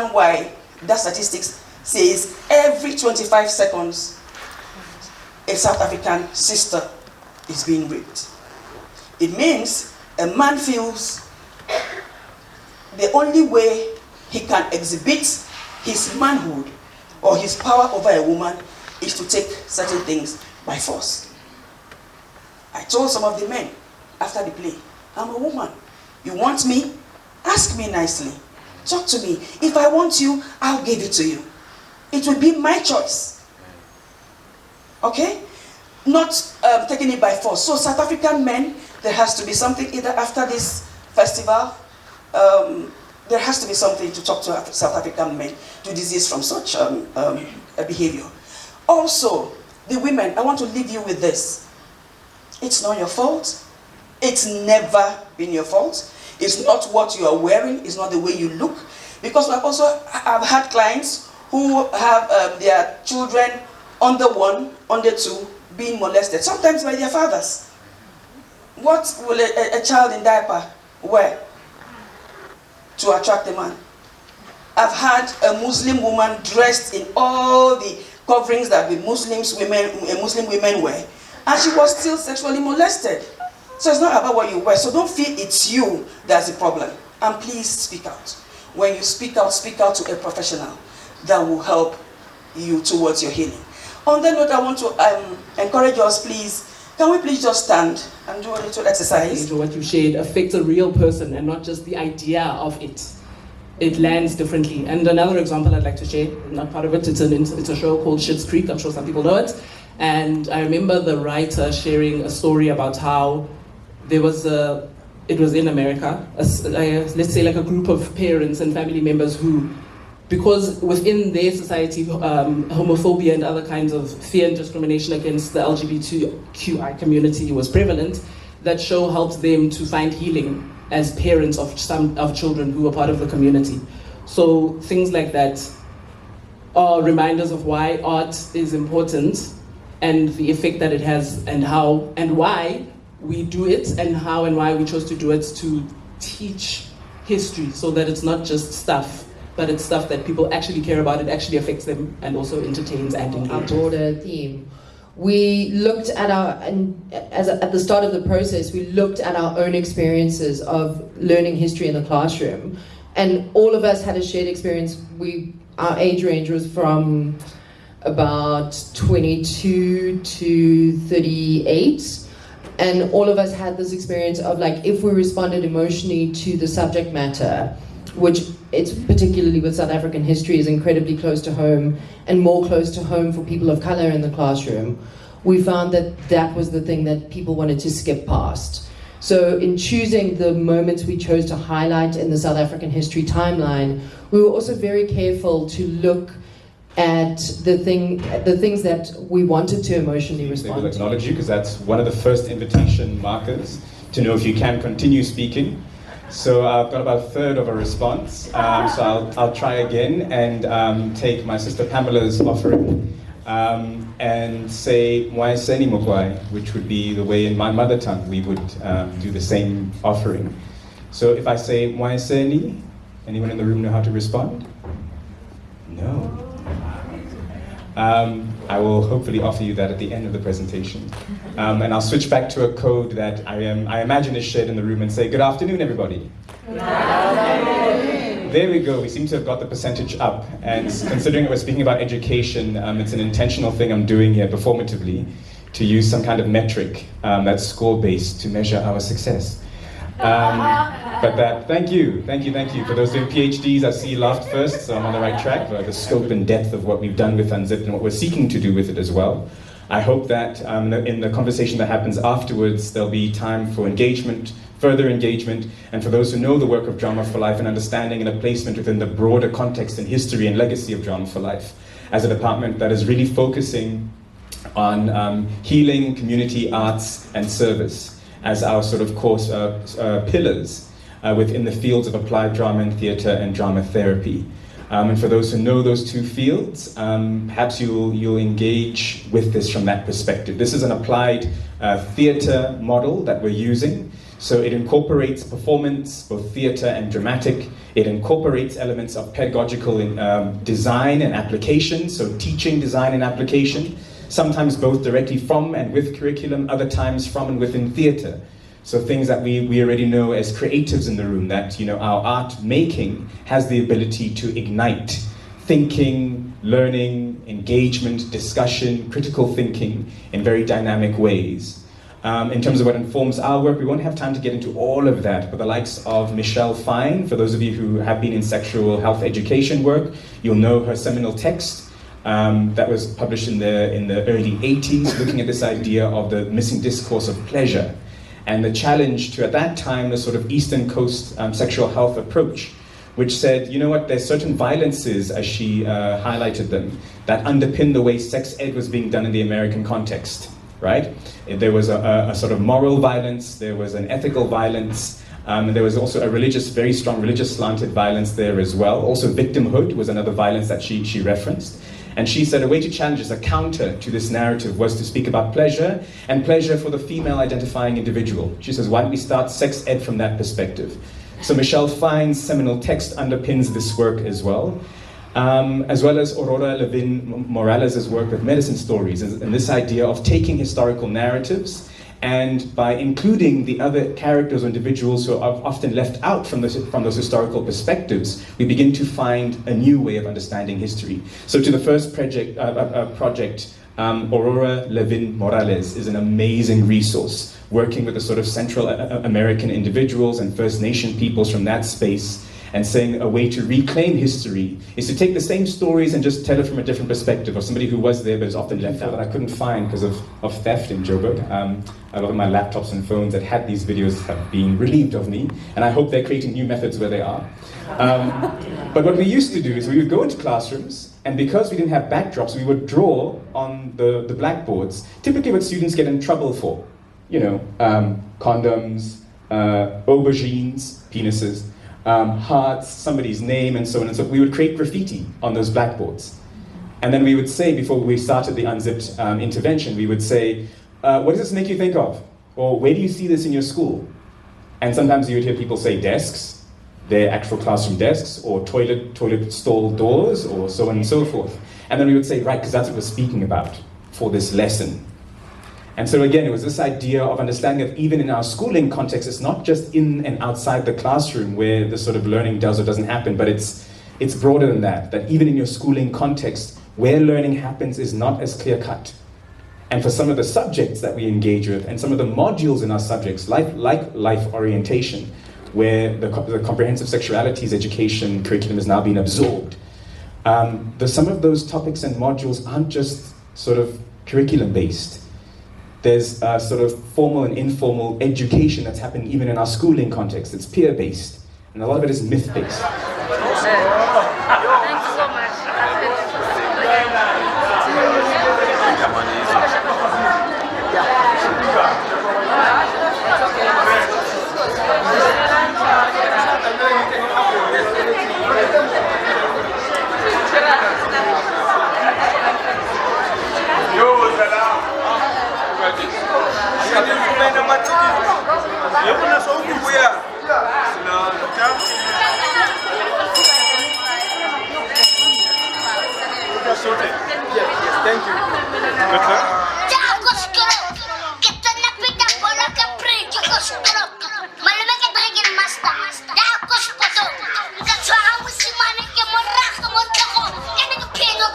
why that statistics says every 25 seconds a South African sister is being raped. It means a man feels the only way he can exhibit his manhood or his power over a woman is to take certain things by force. I told some of the men after the play, I'm a woman. You want me? Ask me nicely. Talk to me. If I want you, I'll give it to you. It will be my choice. Okay? Not taking it by force. So South African men, there has to be something either after this festival, there has to be something to talk to South African men to desist from such a behavior. Also, the women, I want to leave you with this. It's not your fault. It's never been your fault. It's not what you are wearing. It's not the way you look. Because I've had clients who have their children under 1, under 2, being molested, sometimes by their fathers. What will a child in diaper wear to attract a man? I've had a Muslim woman dressed in all the coverings that the Muslim women wear, and she was still sexually molested. So it's not about what you wear. So don't feel it's you that's the problem. And please speak out. When you speak out to a professional that will help you towards your healing. On that note, I want to encourage us, please, can we please just stand and do a little exercise? What you shared affects a real person and not just the idea of it. It lands differently. And another example I'd like to share, not part of it, it's a show called Schitt's Creek. I'm sure some people know it. And I remember the writer sharing a story about how it was in America, let's say like a group of parents and family members who, because within their society, homophobia and other kinds of fear and discrimination against the LGBTQI community was prevalent, that show helped them to find healing as parents of children who were part of the community. So things like that are reminders of why art is important and the effect that it has and how and why we do it and how and why we chose to do it, to teach history so that it's not just stuff, but it's stuff that people actually care about, it actually affects them and also entertains and engages. Our broader theme. We looked at at the start of the process, we looked at our own experiences of learning history in the classroom, and all of us had a shared experience. Our age range was from about 22 to 38. And all of us had this experience of, like, if we responded emotionally to the subject matter, which it's particularly with South African history is incredibly close to home and more close to home for people of color in the classroom, we found that that was the thing that people wanted to skip past. So in choosing the moments we chose to highlight in the South African history timeline, we were also very careful to look at the things that we wanted to emotionally respond to. They will acknowledge you because that's one of the first invitation markers to know if you can continue speaking. So I've got about a third of a response. So I'll try again and take my sister Pamela's offering and say Mwaiseni Mokwai, which would be the way in my mother tongue we would do the same offering. So if I say Mwaiseni, anyone in the room know how to respond? No. I will hopefully offer you that at the end of the presentation. And I'll switch back to a code that I imagine is shared in the room and say, good afternoon, everybody. Good afternoon. There we go, we seem to have got the percentage up. And considering we're speaking about education, it's an intentional thing I'm doing here performatively to use some kind of metric that's score-based to measure our success. Thank you. For those doing PhDs, I see you laughed first, so I'm on the right track for the scope and depth of what we've done with Unzipped and what we're seeking to do with it as well. I hope that in the conversation that happens afterwards, there'll be time for engagement, further engagement, and for those who know the work of Drama for Life and understanding and a placement within the broader context and history and legacy of Drama for Life as a department that is really focusing on healing, community, arts, and service as our sort of course pillars within the fields of applied drama and theatre and drama therapy. And for those who know those two fields, perhaps you'll engage with this from that perspective. This is an applied theatre model that we're using. So it incorporates performance, both theatre and dramatic, It incorporates elements of pedagogical design and application, so teaching, design, and application, sometimes both directly from and with curriculum, other times from and within theatre. So things that we already know as creatives in the room, that our art making has the ability to ignite thinking, learning, engagement, discussion, critical thinking in very dynamic ways. In terms of what informs our work, we won't have time to get into all of that, but the likes of Michelle Fine, for those of you who have been in sexual health education work, you'll know her seminal text that was published in the early 80s, looking at this idea of the missing discourse of pleasure, and the challenge to, at that time, the sort of Eastern Coast sexual health approach, which said, you know what, there's certain violences, as she highlighted them, that underpin the way sex ed was being done in the American context, right? There was a sort of moral violence, there was an ethical violence, and there was also a religious, very strong religious slanted violence there as well. Also victimhood was another violence that she referenced. And she said a way to challenge this, a counter to this narrative, was to speak about pleasure, and pleasure for the female identifying individual. She says, why don't we start sex ed from that perspective? So Michelle Fine's seminal text underpins this work as well as Aurora Levin Morales' work with medicine stories, and this idea of taking historical narratives, and by including the other characters or individuals who are often left out from those historical perspectives, we begin to find a new way of understanding history. So to the first project, Aurora Levin Morales is an amazing resource, working with the sort of Central American individuals and First Nation peoples from that space, and saying a way to reclaim history is to take the same stories and just tell it from a different perspective, of somebody who was there but is often left out, that I couldn't find because of theft in Joburg. A lot of my laptops and phones that had these videos have been relieved of me, and I hope they're creating new methods where they are. But what we used to do is we would go into classrooms, and because we didn't have backdrops, we would draw on the blackboards, typically what students get in trouble for. Condoms, aubergines, penises, hearts, somebody's name, and so on and so forth. We would create graffiti on those blackboards. And then we would say, before we started the Unzipped intervention, we would say, what does this make you think of? Or where do you see this in your school? And sometimes you would hear people say desks, their actual classroom desks, or toilet stall doors, or so on and so forth. And then we would say, right, because that's what we're speaking about for this lesson. And so again, it was this idea of understanding that even in our schooling context, it's not just in and outside the classroom where the sort of learning does or doesn't happen, but it's broader than that, that even in your schooling context, where learning happens is not as clear-cut. And for some of the subjects that we engage with, and some of the modules in our subjects, like life orientation, where the comprehensive sexualities education curriculum is now being absorbed, some of those topics and modules aren't just sort of curriculum-based. There's sort of formal and informal education that's happening even in our schooling context. It's peer-based, and a lot of it is myth-based. Thanks so much. Thank you.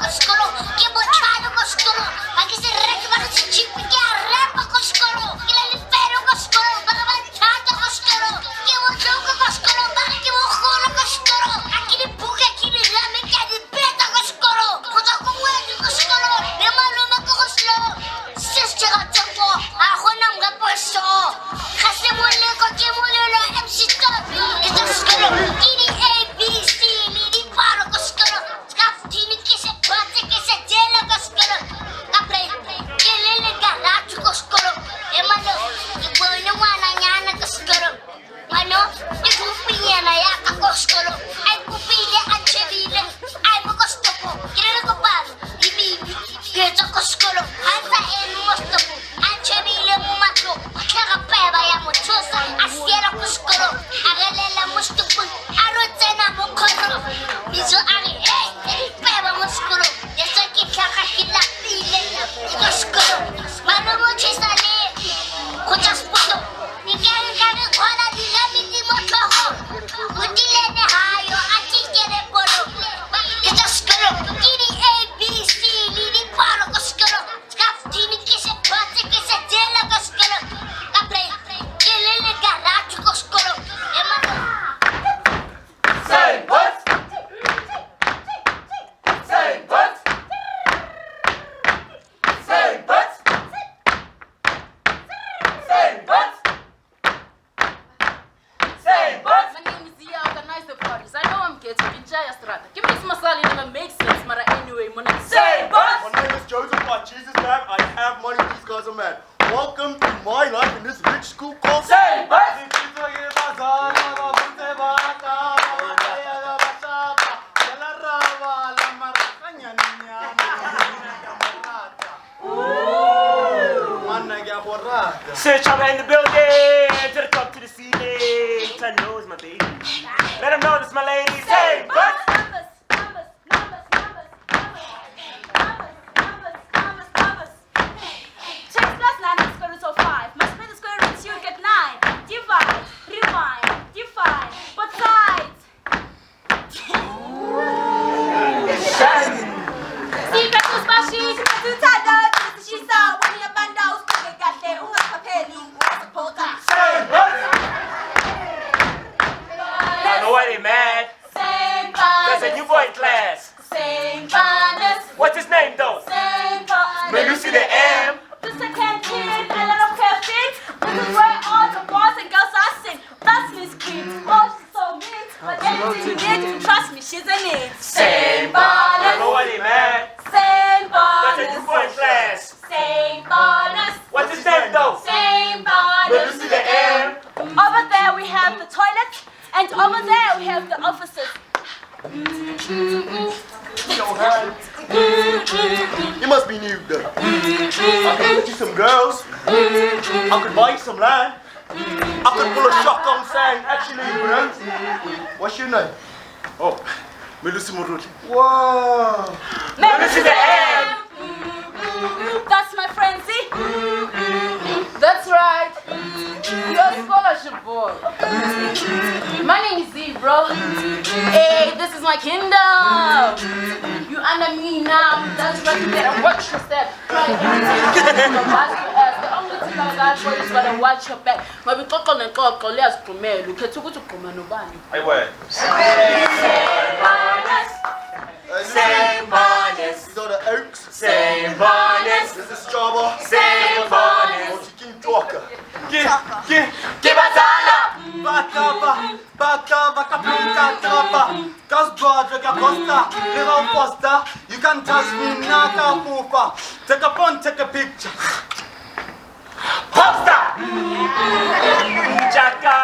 Slow. Iso ari, pera muskuro. Esa kita kakila pile. Iko skuro. Mano mo chisale. Kuchas puto. Nikari kari kola dinamiti mo toho. Kutile ne hayo ati kere poro. Ito skuro. Kini A, B, C, lili paro ko skuro. Skaf tini kise pati kise jela ko skuro. Kapre, kelele garacho ko skuro. Emano. Say what? Say what? Say what? Say what? Say what? My name is Zia, organize the parties. I know I'm getting Vinjaya Strata. Give me some masala, it never makes sense, but anyway, Mona. Say what? My name is Joseph. By Jesus' name, I have money. These guys are mad. Welcome to my life in this rich school called. Say what? Search out in the building, to the top, to the ceiling. Turn nose, my baby. Let them know this, my lady. Say what? Check plus 9 and square root of 5. Must be the square root, you get 9. Divide, rewind, define, both sides. See, Petrus Bashi, to Tada, she saw when your bandos got there, who was prepared, Say what? I know why they mad. Same There's a new boy in class. same banners, What's his name though? same banners. May you see the M? The second kid, a lot of perfect. This is where all the boys and girls are sing. That's Miss Queen. Oh, she's so mean. But anything you need, trust me, she's in it. Same I banners, know why they mad. same There's a new banners, boy in class. same banners, What's his name though? same May you banners. see the M? Over there we have the toilet, and over there we have the offices. You must be new though. I could get you some girls. I could buy you some land. I could pull a shotgun saying, actually, bro, what's your name? Oh, Melusi Muruti. Whoa. May you see the M? That's my friend, see? That's right. You're a scholarship boy. My name is Z, bro. Hey, this is my kingdom. You under me now. That's right. You better watch your step. Right. The only thing I got for you is better watch your back. My be talk on and talk. Let's come here. Look at you. Go to come on, nobody. Hey, what? Same bonnets. These are the oaks. Same bonnets. This is Java. Same bonnets. Or Chicken Talker. Give us all Bakava, Capuca, Tapa, Casbodra, Costa, Little Posta. You can touch me, Naka Poopa. Take a pun, take a picture. Popstar! Chaka!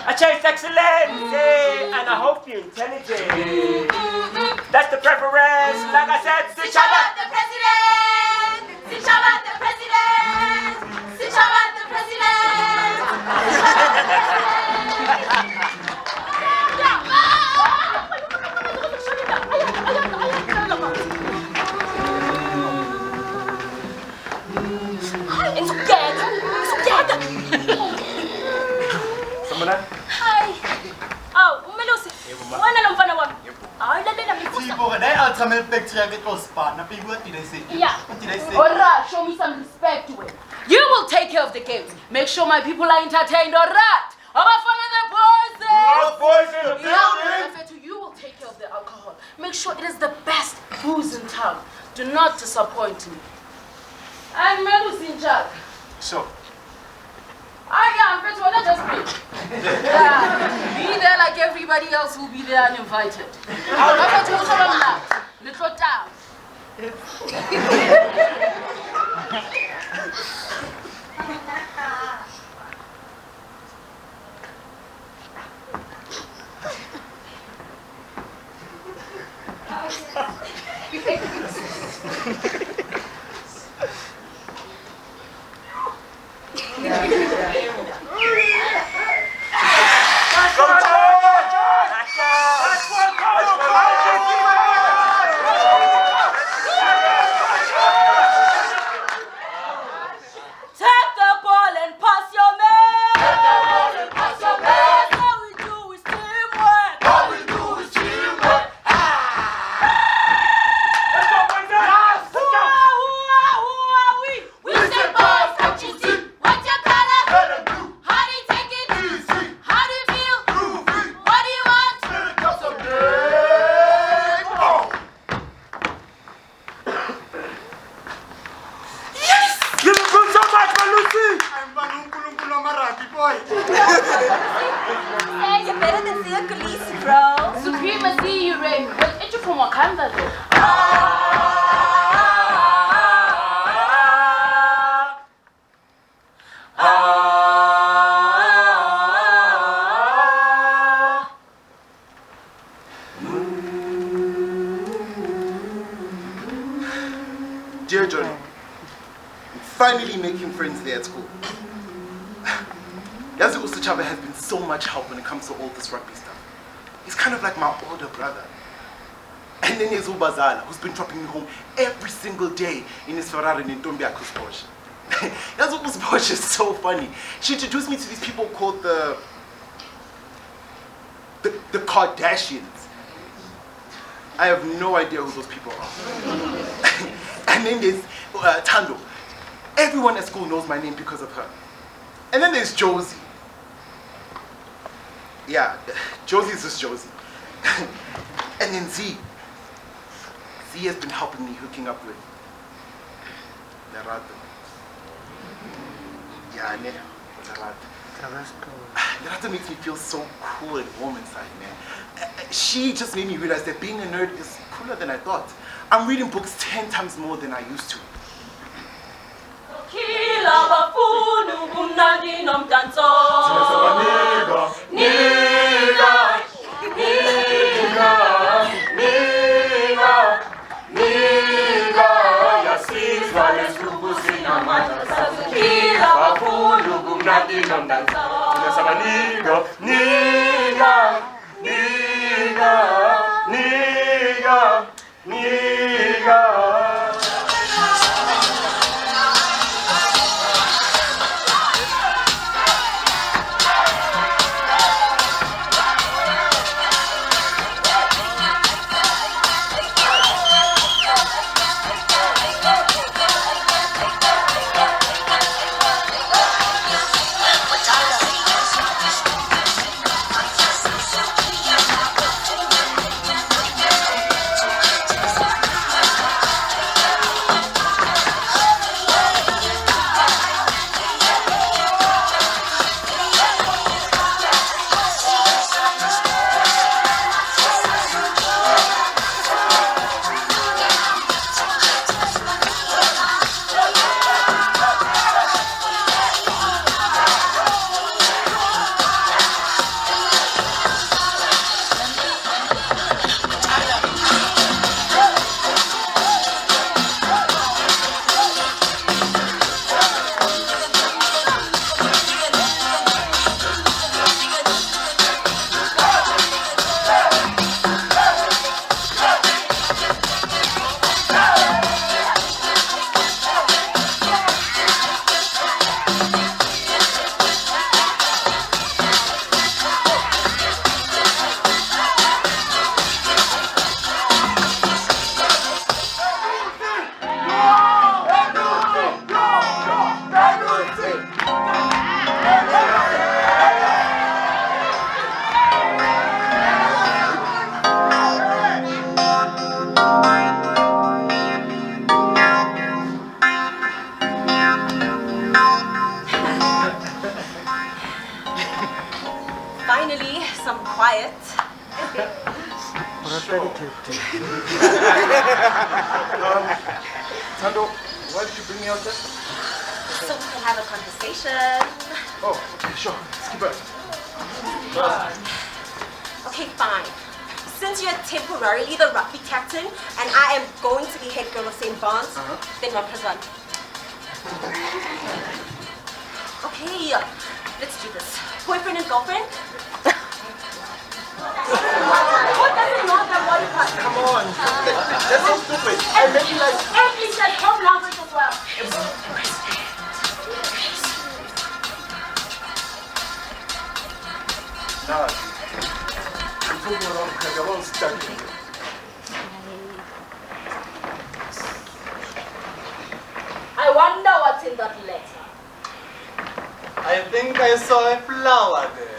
I chase excellence, and I hope you're intelligent. That's the preference. Like I said, switch out. the president! Switch out the president! Switch out the Hi. Oh, umelusi. Wana lo mfana wami. Hayi lalela mina. Tipo, they ultimate picture of it was partner. People, what did they say? Yeah. What did they say? Alright, show me some respect to it. You will take care of the games. Make sure my people are entertained, alright? About fun in the boys. All boys in the building. I said to you, will take care of the alcohol. Make sure it is the best booze in town. Do not disappoint me. I'm Melusi in charge. So, I'm Fetch, well, not just me. Yeah. Be there like everybody else who will be there uninvited. I'm not going to show them that. Little down. Go Khaleesi, bro. Supremacy, you rape. What ain't you from Wakanda though? Dear Johnny, I'm finally making friends there at school. Yazi Usachaba has been so much help when it comes to all this rugby stuff. He's kind of like my older brother. And then there's Ubazala, who's been dropping me home every single day in his Ferrari in Ntombiaku's Porsche. Yazi Porsche is so funny. She introduced me to these people called the Kardashians. I have no idea who those people are. And then there's Tando. Everyone at school knows my name because of her. And then there's Josie. Yeah, Josie is just Josie. And then Z. Z has been helping me hooking up with Narato. Yeah, Narato. Narato makes me feel so cool and warm inside, man. She just made me realize that being a nerd is cooler than I thought. I'm reading books 10 times more than I used to. Kila bafunu kumnandi nomdanso. Finally, some quiet. Tando, why did you bring me out there? So we can have a conversation. Oh, okay, sure. Skip it. Okay, fine. Since you're temporarily the rugby captain and I am going to be head girl of St. Barnes, then what has one? Okay, let's do this. Boyfriend and girlfriend? What doesn't know that body part? Come on. That's so stupid. I make you like... English and home language as well. Nah, I'm talking around because I won't study. I wonder what's in that letter. I think I saw a flower there.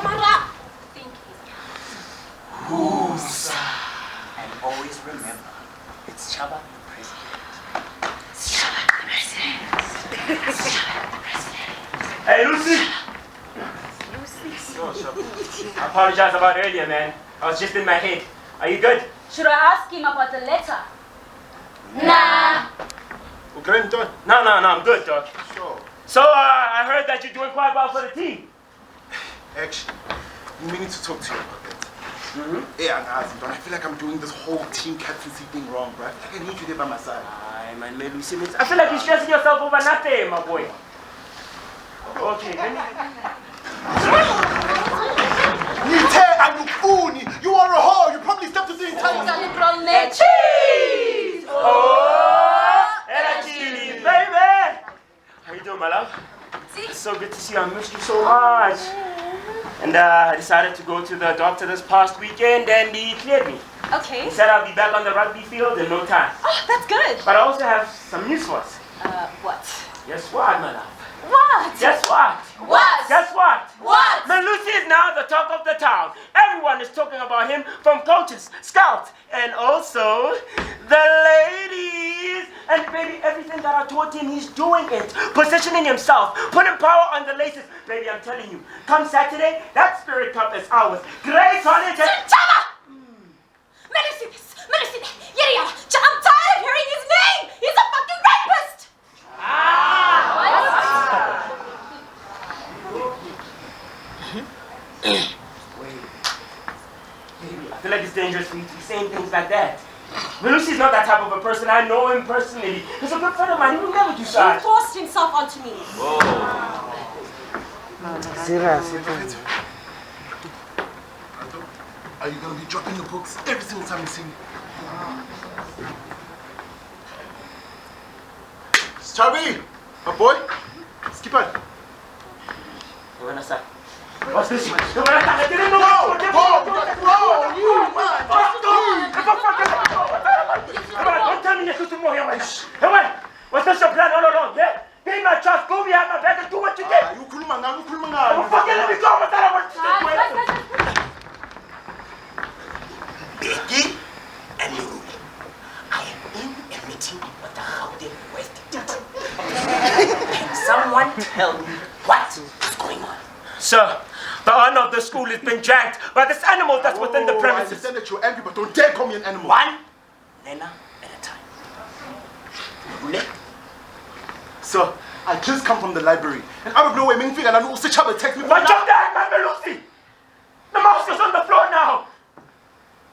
Mara, Who's and always remember, it's Chaba the President. Chaba the President. Chaba the President. Hey, Lucy. I apologize about earlier, man. I was just in my head. Are you good? Should I ask him about the letter? Nah. Okay, done. No, I'm good, dog. Sure. So, I heard that you're doing quite well for the team. Actually, we need to talk to you about that. Yeah, I feel like I'm doing this whole team captaincy thing wrong, bro. I feel like I need you there by my side. Aye, man, Lucy. I feel like you're stressing yourself over nothing, my boy. Okay, let me... You are a whore! You probably stepped into the entire Cheese! Oh, energy, baby! How you doing, my love? It's so good to see you. I missed you so much. And I decided to go to the doctor this past weekend and he cleared me. Okay. He said I'll be back on the rugby field in no time. Oh, that's good. But I also have some news for us. What? Guess what, my love? What? Guess what? What? Guess what? What? Lucy is now the talk of the town. Everyone is talking about him, from coaches, scouts, and also the ladies. And baby, everything that I taught him, he's doing it. Positioning himself, putting power on the laces. Baby, I'm telling you, come Saturday, that Spirit Cup is ours. Great holiday. I'm tired of hearing his name. He's a fucking rapist. I feel like it's dangerous for you to be saying things like that. Lucy's not that type of a person. I know him personally. He's a good friend of mine. He would never do He that. forced himself onto me. Are you gonna be dropping the books every single time you see me? Charlie, my boy, skip it. What's this? Bro, you man. Don't tell me you're shooting more here, man. Hey, man. What's this your plan all along? Yeah? Pay my trust, go behind my back and do what you did. You kulumanga. I'm fucking let me go. What's that I want to do? Becky and Lulu, I am in a meeting with the Gauteng West District. Can someone tell me what is going on? Sir, the honor of the school is being dragged by this animal that's within the I premises. understand that you're angry, but don't dare call me an animal. One Nena at a time. Lule? Sir, I just come from the library, and out of nowhere, Mingfig and Anu Sichaba text me. Watch your dad, man, Lucy! The mouse is on the floor now!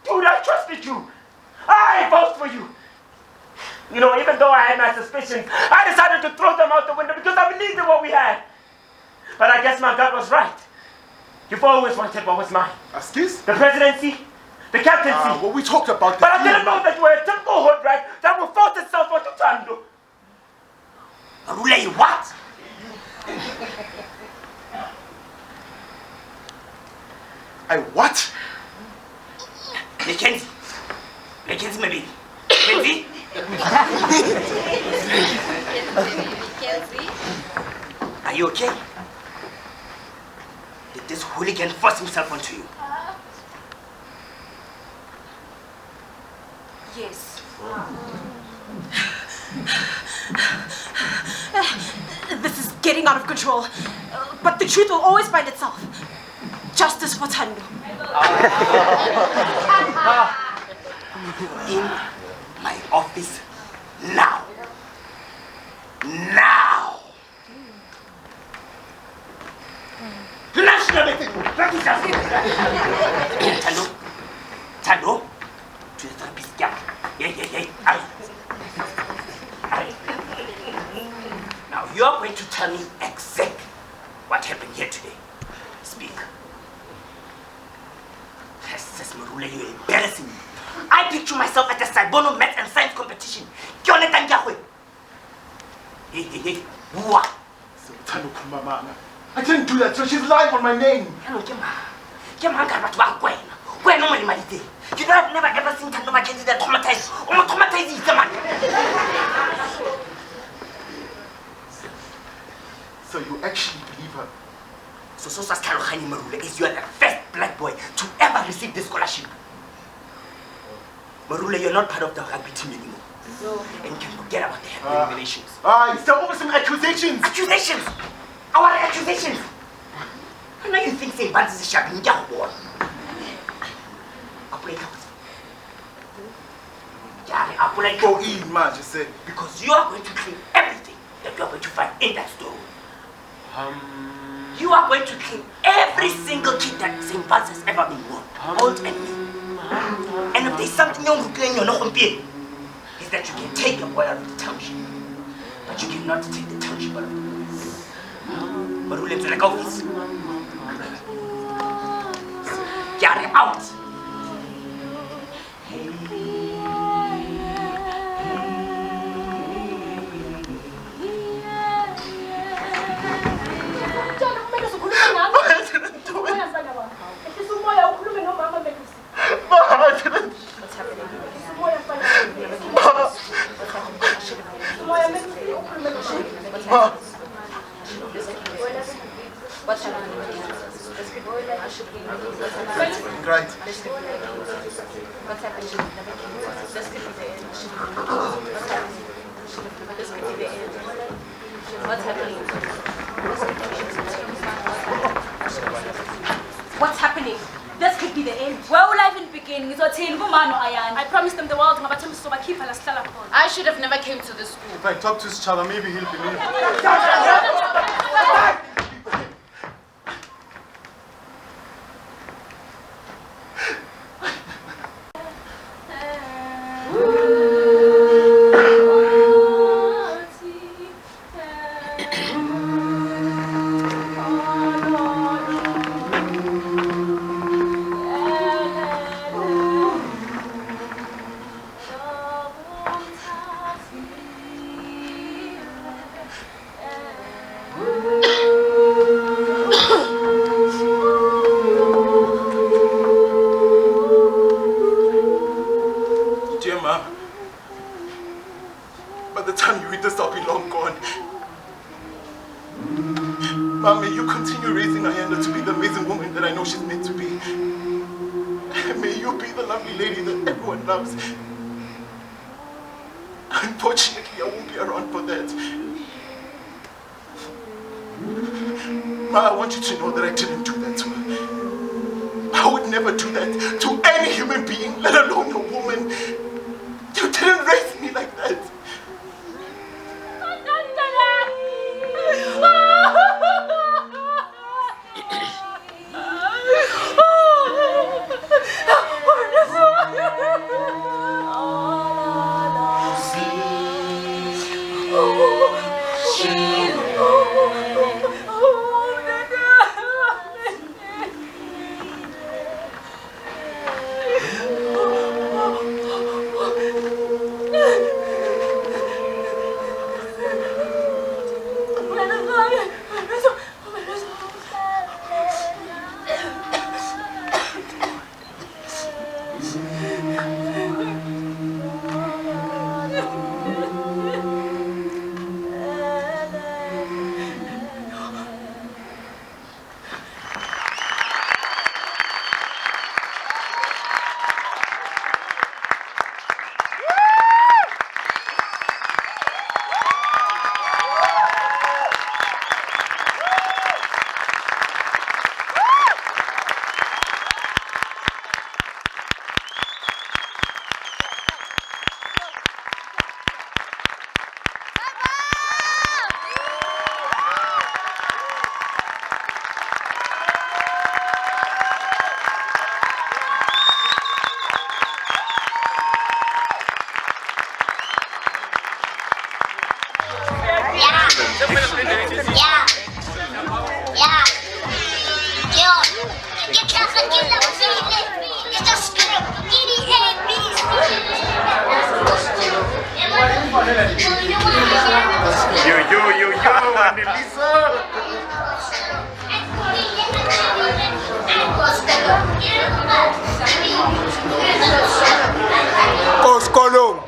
Dude, I trusted you! I voted for you! You know, even though I had my suspicions, I decided to throw them out the window because I believed in what we had. But I guess my gut was right. You've always wanted what was mine. Excuse? The presidency, the captaincy. Well, we talked about that. But I didn't know that you were a typical hood rat that will force itself onto Tando. Rule, what? I what? Mackenzie, my baby. Mackenzie? Are you okay? Did this hooligan force himself onto you? Yes. This is getting out of control. But the truth will always find itself. Justice for Tando. In my office now. Now! Tando, to the therapist, yeah. Now you're going to tell me exactly what happened here today. Speak. Yes, Marula, you're embarrassing me. I picture myself at the Saibono Maths and Science competition. Hey, what? So, Tando Kumama. I didn't do that, so she's lying on my name. You know, I've never ever seen Tando Mackenzie that traumatized. Traumatized is the man. So you actually believe her? So Sosas Kalohani Marula is you are the first black boy to ever receive this scholarship. Marula, you're not part of the rugby team anymore. No. And you can forget about the happening relations. It's still over some accusations. Accusations? Our accusations? Congratulations! Now you think saying Bands is a sharp in your wall. Go in, man, just say. Because you are going to clean everything that you are going to find in that store. You are going to clean every single kid that St. Bands has ever been worn, old and new. And if there's something you're doing, you're not is that you can take a boy out of the township, but you cannot take the township out of the boy. But who lives in the office? Get it out! What's happening? Great. What's happening? This could be the end. This could be the end. What's happening? What's happening? This could be the end. Where will I even begin? I promised them the world. I should have never came to this school. If I talk to his child, maybe he'll believe. By the time you read this, I'll be long gone. Mom, may you continue raising Ayanda to be the amazing woman that I know she's meant to be. May you be the lovely lady that everyone loves. Unfortunately, I won't be around for that. Ma, I want you to know that I didn't do that to her. I would never do that to any human being, let alone a woman. You didn't raise me like that. Oh,